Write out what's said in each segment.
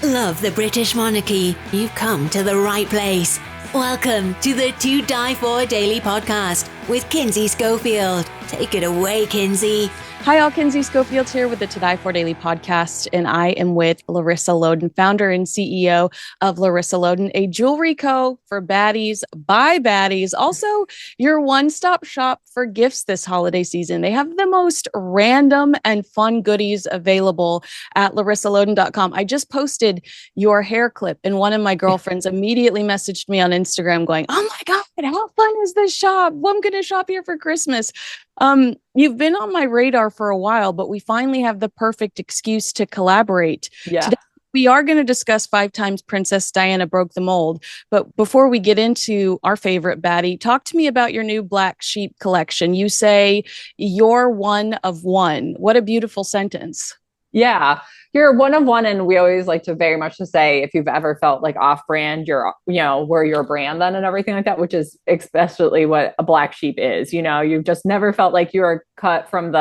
Love the British monarchy? You've come to the right place. Welcome to the To Die For Daily Podcast with Kinsey Schofield. Take it away, Kinsey. Hi, all. Kinsey Schofield here with the To Die For Daily Podcast, and I am with Larissa Loden, founder and CEO of Larissa Loden, a jewelry co for baddies by baddies. Also, your one-stop shop for gifts this holiday season. They have the most random and fun goodies available at larissaloden.com. I just posted your hair clip, and one of my girlfriends immediately messaged me on Instagram going, "Oh my God, how fun is this shop? Well, I'm going to shop here for Christmas." You've been on my radar for a while, but we finally have the perfect excuse to collaborate. Yeah. Today, we are going to discuss 5 times Princess Diana broke the mold. But before we get into our favorite baddie, talk to me about your new Black Sheep collection. You say you're one of one. What a beautiful sentence. Yeah. You're one of one. And we always like to very much to say, if you've ever felt like off brand, we're your brand then and everything like that, which is especially what a black sheep is. You've just never felt like you were cut from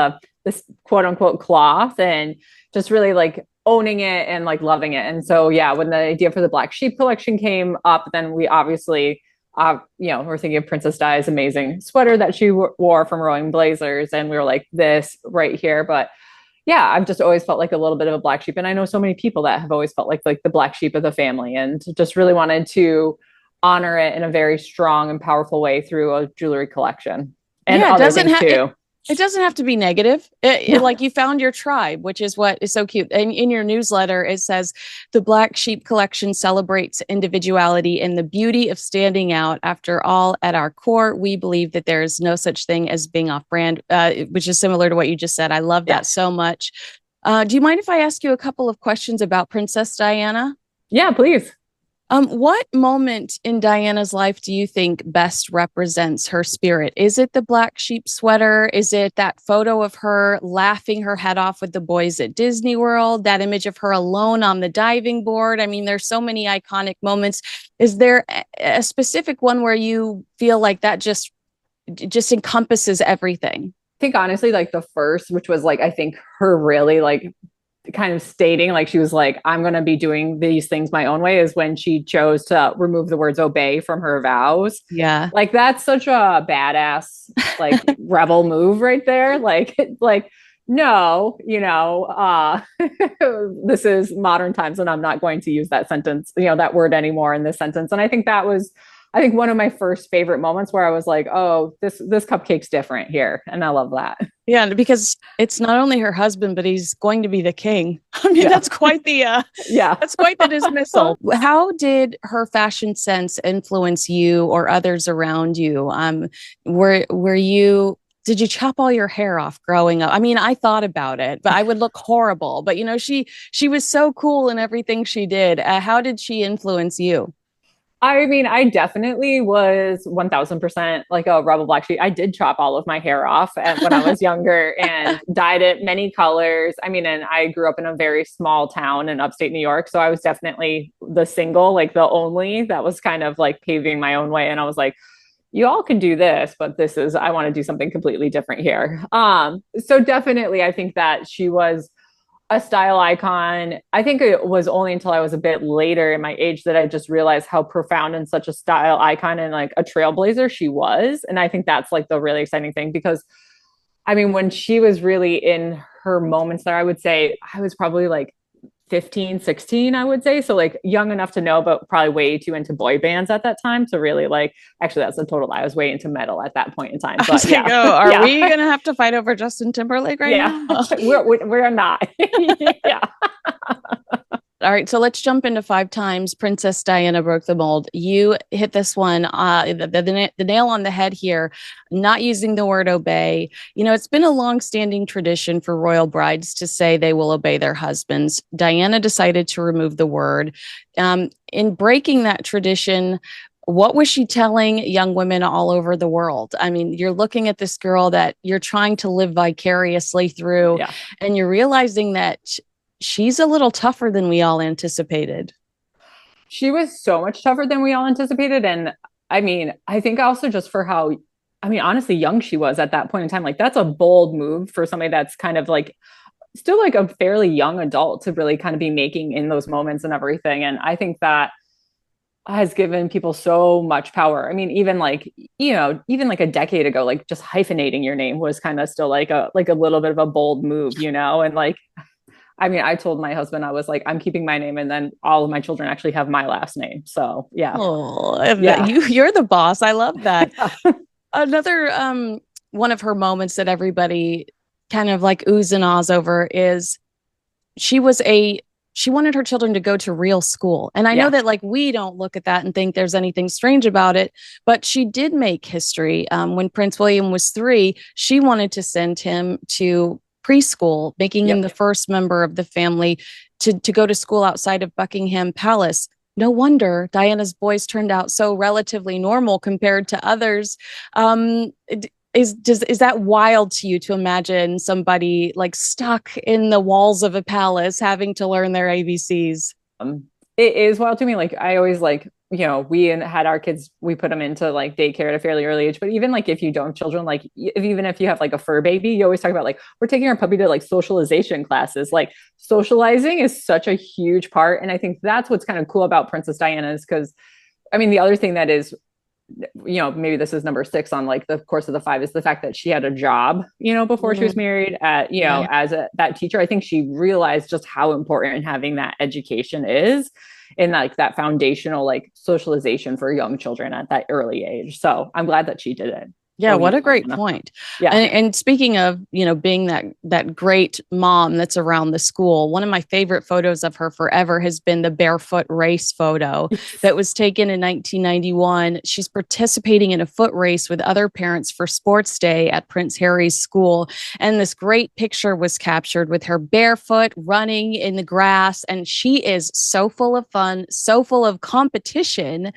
this quote unquote cloth, and just really like owning it and like loving it. And so, yeah, when the idea for the Black Sheep collection came up, then we obviously, we're thinking of Princess Di's amazing sweater that she wore from Rowing Blazers. And we were like, this right here. But yeah, I've just always felt like a little bit of a black sheep. And I know so many people that have always felt like the black sheep of the family, and just really wanted to honor it in a very strong and powerful way through a jewelry collection. And yeah, other things too. It doesn't have to be negative. Like, you found your tribe, which is what is so cute. And in your newsletter, it says the Black Sheep collection celebrates individuality and the beauty of standing out. After all, at our core, we believe that there is no such thing as being off brand, which is similar to what you just said. I love that so much. Do you mind if I ask you a couple of questions about Princess Diana? Yeah, please. What moment in Diana's life do you think best represents her spirit? Is it the black sheep sweater? Is it that photo of her laughing her head off with the boys at Disney World? That image of her alone on the diving board? I mean, there's so many iconic moments. Is there a specific one where you feel like that just encompasses everything? I think honestly, like the first, which was like, I think her really like kind of stating like she was like, I'm going to be doing these things my own way, is when she chose to remove the words obey from her vows. Yeah. Like, that's such a badass, like rebel move right there. Like, no, this is modern times and I'm not going to use that sentence, that word anymore in this sentence. And I think that was, one of my first favorite moments where I was like, oh, this cupcake's different here. And I love that. Yeah, because it's not only her husband, but he's going to be the king. I mean, that's quite the that's quite the dismissal. How did her fashion sense influence you or others around you? Did you chop all your hair off growing up? I mean, I thought about it, but I would look horrible. But she was so cool in everything she did. How did she influence you? I mean, I definitely was 1000% like a rebel black sheep. I did chop all of my hair off when I was younger and dyed it many colors. I mean, and I grew up in a very small town in upstate New York. So I was definitely the single, like the only that was kind of like paving my own way. And I was like, you all can do this, but I want to do something completely different here. So definitely, I think that she was a style icon. I think it was only until I was a bit later in my age that I just realized how profound and such a style icon and like a trailblazer she was. And I think that's like the really exciting thing, because I mean, when she was really in her moments there, I would say I was probably like 15, 16, I would say. So like young enough to know, but probably way too into boy bands at that time to really like, actually that's a total lie. I was way into metal at that point in time. But we going to have to fight over Justin Timberlake now? We're not. Yeah. All right, so let's jump into 5 times Princess Diana broke the mold. You hit this one, the nail on the head here, not using the word obey. It's been a long-standing tradition for royal brides to say they will obey their husbands. Diana decided to remove the word. In breaking that tradition, what was she telling young women all over the world? I mean, you're looking at this girl that you're trying to live vicariously through, and you're realizing that she's a little tougher than we all anticipated. She was so much tougher than we all anticipated. And I mean, I think also just for how, honestly, young she was at that point in time, like that's a bold move for somebody that's kind of like still like a fairly young adult to really kind of be making in those moments and everything. And I think that has given people so much power. I mean, even like, even like a decade ago, like just hyphenating your name was kind of still like a little bit of a bold move, and like, I mean, I told my husband, I was like, I'm keeping my name, and then all of my children actually have my last name. So yeah. Oh, Yeah. you're the boss. I love that. Another one of her moments that everybody kind of like oohs and ahs over is she was she wanted her children to go to real school. And I know that like we don't look at that and think there's anything strange about it, but she did make history. When Prince William was 3, she wanted to send him to preschool, making him the first member of the family to go to school outside of Buckingham Palace. No wonder Diana's boys turned out so relatively normal compared to others. Is that wild to you to imagine somebody like stuck in the walls of a palace having to learn their ABCs? It is wild to me. Like I always like, we had our kids, we put them into like daycare at a fairly early age. But even like if you don't have children, like even if you have like a fur baby, you always talk about like we're taking our puppy to like socialization classes. Like socializing is such a huge part, and I think that's what's kind of cool about Princess Diana is because, I mean, the other thing that is, maybe this is number 6 on like the course of the 5 is the fact that she had a job, before she was married at, as that teacher. I think she realized just how important having that education is and like that foundational like socialization for young children at that early age. So I'm glad that she did it. Yeah, what a great point. Yeah. And speaking of, being that great mom that's around the school, one of my favorite photos of her forever has been the barefoot race photo that was taken in 1991. She's participating in a foot race with other parents for sports day at Prince Harry's school. And this great picture was captured with her barefoot running in the grass. And she is so full of fun, so full of competition.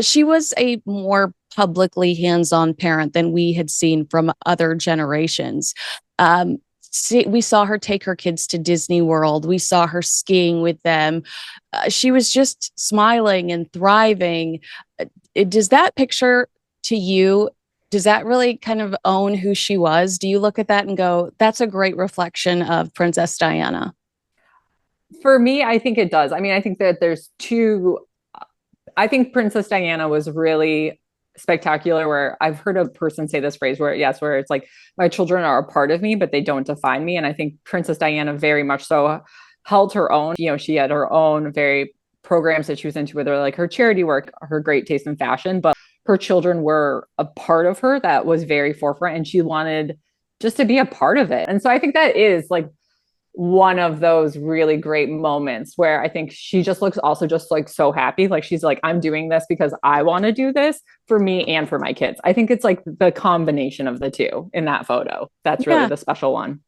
She was a more publicly hands-on parent than we had seen from other generations. We saw her take her kids to Disney World. We saw her skiing with them. She was just smiling and thriving. Does that picture to you, does that really kind of own who she was? Do you look at that and go, that's a great reflection of Princess Diana? For me, I think it does. I mean, I think that I think Princess Diana was really spectacular, where I've heard a person say this phrase where it's like my children are a part of me, but they don't define me. And I think Princess Diana very much so held her own. She had her own very programs that she was into, whether like her charity work, her great taste in fashion, but her children were a part of her that was very forefront, and she wanted just to be a part of it. And so I think that is like one of those really great moments where I think she just looks also just like so happy. Like she's like, I'm doing this because I want to do this for me and for my kids. I think it's like the combination of the two in that photo. That's really the special one.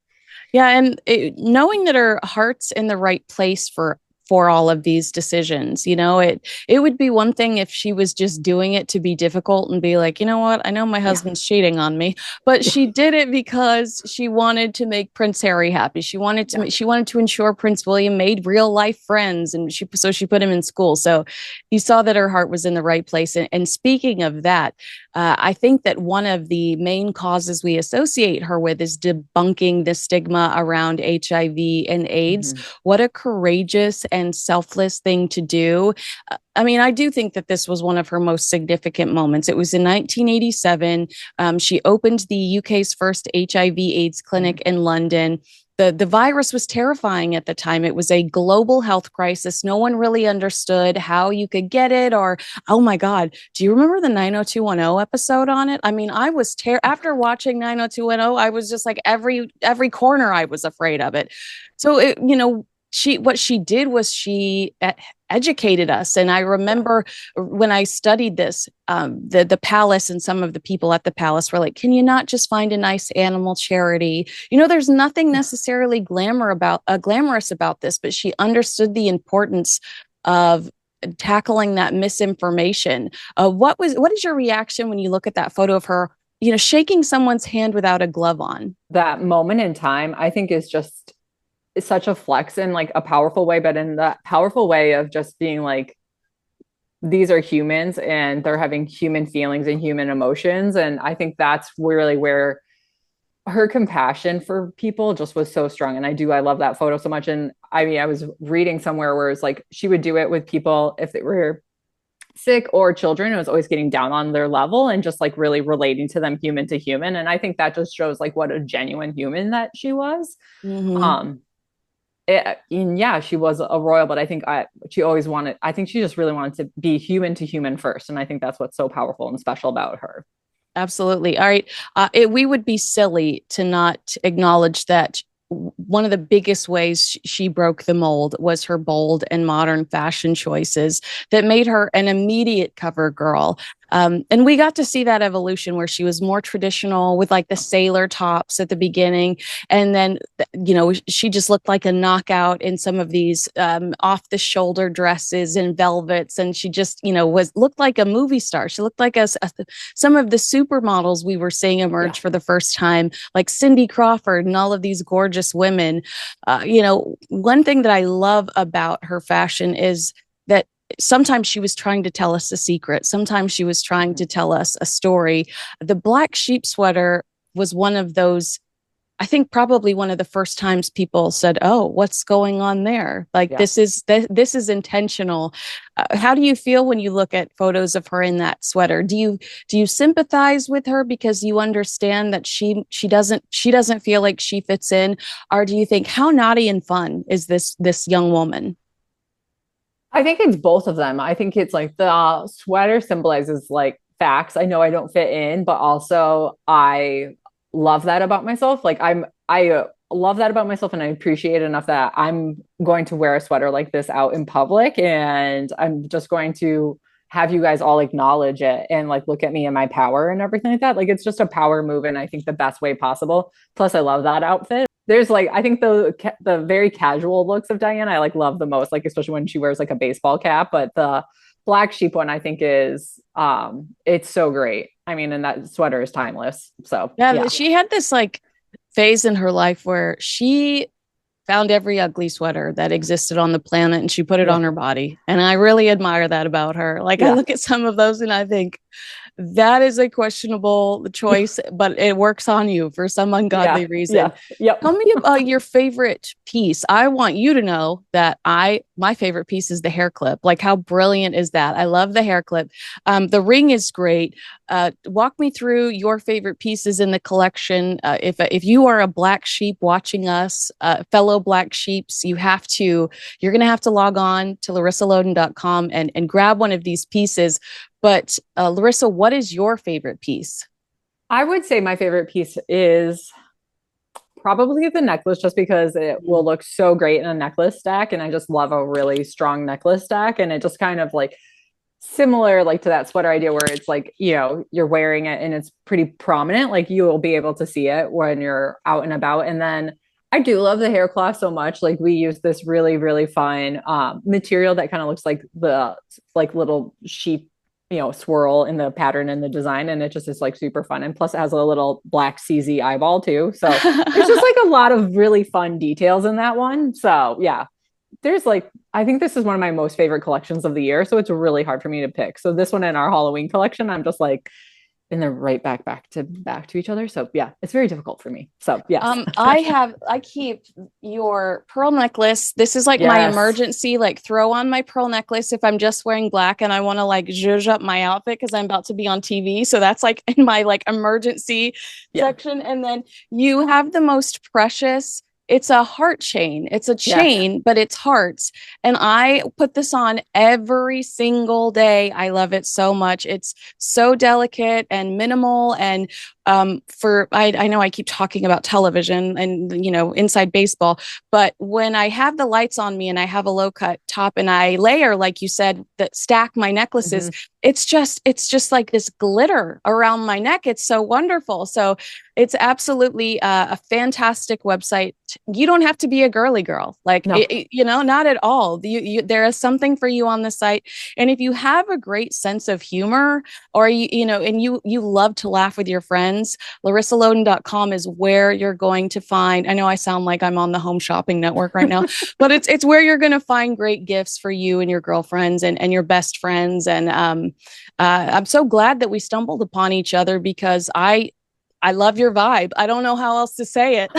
Yeah. And knowing that her heart's in the right place for all of these decisions, it would be one thing if she was just doing it to be difficult and be like, you know what, I know my husband's cheating on me, but she did it because she wanted to make Prince Harry happy. She wanted to ensure Prince William made real life friends, and she put him in school. So you saw that her heart was in the right place. And speaking of that, I think that one of the main causes we associate her with is debunking the stigma around HIV and AIDS. Mm-hmm. What a courageous and selfless thing to do. I mean, I do think that this was one of her most significant moments. It was in 1987. She opened the UK's first HIV/AIDS clinic in London. The virus was terrifying at the time. It was a global health crisis. No one really understood how you could get it, or, oh my God, do you remember the 90210 episode on it? I mean, I was after watching 90210, I was just like every corner I was afraid of it. So, what she did was she educated us. And I remember when I studied this, the palace and some of the people at the palace were like, can you not just find a nice animal charity? There's nothing necessarily glamorous about this, but she understood the importance of tackling that misinformation. What is your reaction when you look at that photo of her, shaking someone's hand without a glove on? That moment in time, I think is such a flex in like a powerful way, but in the powerful way of just being like, these are humans and they're having human feelings and human emotions. And I think that's really where her compassion for people just was so strong. And I love that photo so much. And I mean, I was reading somewhere where it's like she would do it with people if they were sick or children. It was always getting down on their level and just like really relating to them human to human. And I think that just shows like what a genuine human that she was. Um, and yeah, she was a royal, but she always wanted, I think she just really wanted to be human to human first. And I think that's what's so powerful and special about her. Absolutely. All right. We would be silly to not acknowledge that one of the biggest ways she broke the mold was her bold and modern fashion choices that made her an immediate cover girl. And we got to see that evolution where she was more traditional with like the sailor tops at the beginning. And then, she just looked like a knockout in some of these off the shoulder dresses and velvets. And she just, looked like a movie star. She looked like some of the supermodels we were seeing emerge for the first time, like Cindy Crawford and all of these gorgeous women. One thing that I love about her fashion is that sometimes she was trying to tell us a secret. Sometimes she was trying to tell us a story. The black sheep sweater was one of those, I think probably one of the first times people said, "Oh, what's going on there?" Like this is intentional. How do you feel when you look at photos of her in that sweater? Do you sympathize with her because you understand that she doesn't feel like she fits in, or do you think how naughty and fun is this young woman? I think it's both of them. I think it's like the sweater symbolizes like facts. I know I don't fit in, but also I love that about myself. Like I love that about myself, and I appreciate it enough that I'm going to wear a sweater like this out in public, and I'm just going to have you guys all acknowledge it and like look at me and my power and everything like that. Like it's just a power move, and I think the best way possible. Plus, I love that outfit. There's like I think the very casual looks of Diana I like love the most, like especially when she wears like a baseball cap. But the black sheep one I think is it's so great. I mean, and that sweater is timeless. So yeah, she had this like phase in her life where she found every ugly sweater that existed on the planet and she put it on her body. And I really admire that about her. Like I look at some of those and I think that is a questionable choice, but it works on you for some ungodly reason. Tell me about your favorite piece. I want you to know that my favorite piece is the hair clip. Like how brilliant is that? I love the hair clip. The ring is great. Walk me through your favorite pieces in the collection. If you are a black sheep watching us, fellow black sheeps, you're going to have to log on to larissaloden.com and grab one of these pieces. But Larissa, what is your favorite piece? I would say my favorite piece is probably the necklace, just because it will look so great in a necklace stack. And I just love a really strong necklace stack. And it just kind of like similar like to that sweater idea where it's like, you're wearing it and it's pretty prominent. Like you will be able to see it when you're out and about. And then I do love the hair cloth so much. Like we use this really, really fine material that kind of looks like the like little sheep swirl in the pattern and the design, and it just is like super fun. And plus it has a little black CZ eyeball too. So there's just like a lot of really fun details in that one. So yeah, there's like, I think this is one of my most favorite collections of the year. So it's really hard for me to pick. So this one and our Halloween collection, I'm just like, and they're right back to each other. So yeah, it's very difficult for me. So yeah. I keep your pearl necklace. This is like my emergency, like throw on my pearl necklace if I'm just wearing black and I want to like zhuzh up my outfit because I'm about to be on TV. So that's like in my like emergency section. And then you have the most precious. It's a heart chain. It's a chain, but it's hearts. And I put this on every single day. I love it so much. It's so delicate and minimal. And I know I keep talking about television and, inside baseball, but when I have the lights on me and I have a low cut top and I layer, like you said, that stack my necklaces, it's just like this glitter around my neck. It's so wonderful. So it's absolutely a fantastic website. You don't have to be a girly girl, like, not at all. There is something for you on the site. And if you have a great sense of humor or, and you love to laugh with your friends, larissaloden.com is where you're going to find, I know I sound like I'm on the Home Shopping Network right now, but it's where you're going to find great gifts for you and your girlfriends and your best friends. And I'm so glad that we stumbled upon each other because I I love your vibe. I don't know how else to say it.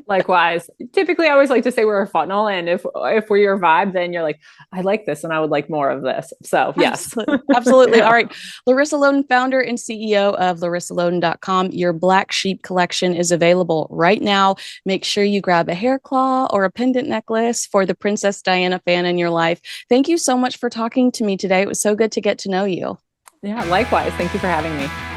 Likewise. Typically, I always like to say we're a funnel, and if we're your vibe, then you're like, I like this, and I would like more of this. So yes, absolutely. All right, Larissa Loden, founder and CEO of LarissaLoden.com. Your Black Sheep collection is available right now. Make sure you grab a hair claw or a pendant necklace for the Princess Diana fan in your life. Thank you so much for talking to me today. It was so good to get to know you. Yeah, likewise. Thank you for having me.